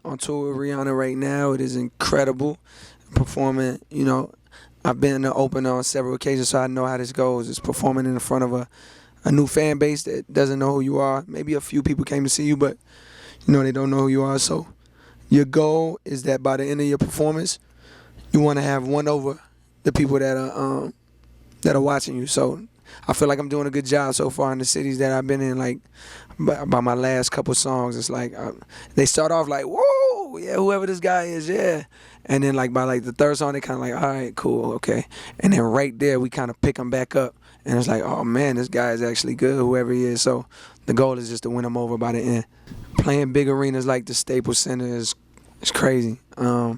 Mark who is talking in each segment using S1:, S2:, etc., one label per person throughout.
S1: On tour with Rihanna right now. It is incredible. Performing, I've been to open on several occasions, so I know how this goes. It's performing in front of a new fan base that doesn't know who you are. Maybe a few people came to see you, but they don't know who you are. So your goal is that by the end of your performance, you want to have won over the people that are watching you. So I feel like I'm doing a good job so far in the cities that I've been in. Like by my last couple songs, it's like they start off like, whoa, yeah, whoever this guy is, yeah. And then like by like the third song, they kind of like, all right, cool, okay. And then right there, we kind of pick them back up. And it's like, oh man, this guy is actually good, whoever he is. So the goal is just to win them over by the end. Playing big arenas like the Staples Center is crazy. I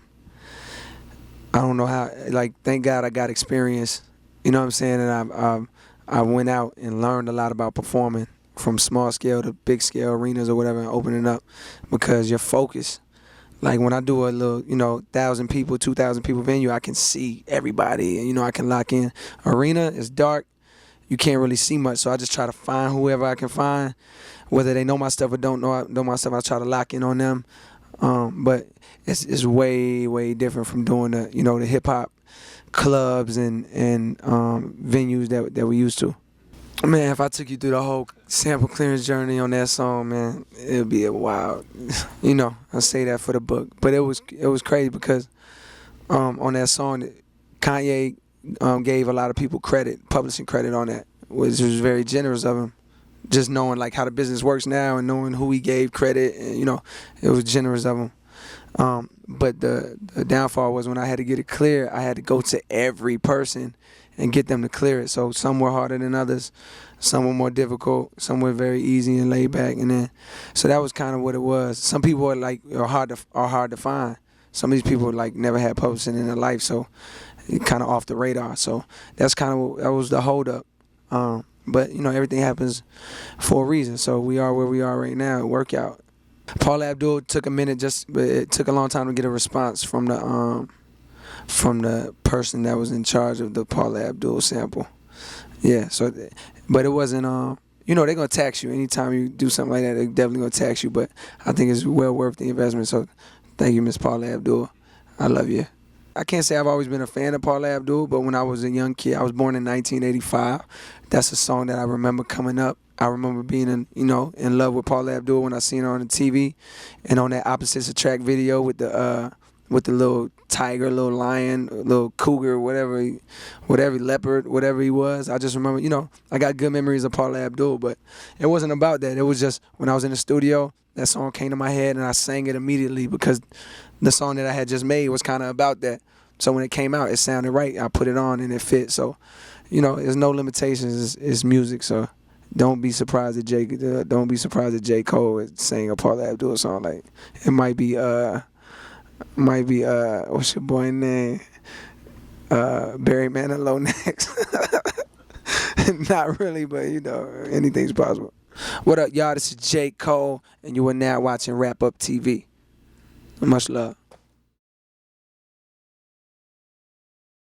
S1: don't know how. Like, thank God I got experience. You know what I'm saying? And I went out and learned a lot about performing from small scale to big scale arenas or whatever and opening up because your focus. Like when I do a little, 1,000 people, 2,000 people venue, I can see everybody and, I can lock in. Arena is dark. You can't really see much, so I just try to find whoever I can find, whether they know my stuff or don't know my stuff. I try to lock in on them, but it's way, way different from doing the hip hop clubs and venues that we used to. Man, if I took you through the whole sample clearance journey on that song, man, it'd be a wild. I say that for the book, but it was crazy because on that song, Kanye gave a lot of people credit, publishing credit on that, which was very generous of him. Just knowing like how the business works now and knowing who he gave credit, and it was generous of him. But the downfall was when I had to get it clear, I had to go to every person and get them to clear it. So some were harder than others, some were more difficult, some were very easy and laid back, and then so that was kind of what it was. Some people are hard to find. Some of these people like never had publishing in their life, so it kind of off the radar. So that was the holdup. But everything happens for a reason. So we are where we are right now. Workout. Paula Abdul took a minute, but it took a long time to get a response from the person that was in charge of the Paula Abdul sample. Yeah. So, but it wasn't. They're gonna tax you anytime you do something like that. They're definitely gonna tax you. But I think it's well worth the investment. So, thank you, Miss Paula Abdul. I love you. I can't say I've always been a fan of Paula Abdul, but when I was a young kid, I was born in 1985. That's a song that I remember coming up. I remember being in love with Paula Abdul when I seen her on the TV, and on that Opposites Attract video with the little tiger, little lion, little cougar, whatever leopard, whatever he was. I just remember, I got good memories of Paula Abdul, but it wasn't about that. It was just when I was in the studio, that song came to my head and I sang it immediately because the song that I had just made was kind of about that. So when it came out, it sounded right. I put it on and it fit. So, there's no limitations. It's music. So don't be surprised that J. Cole is saying a Paula Abdul song. Like it might be what's your boy name? Barry Manilow next. Not really, but anything's possible. What up, y'all? This is J. Cole, and you are now watching Wrap Up TV. Much love.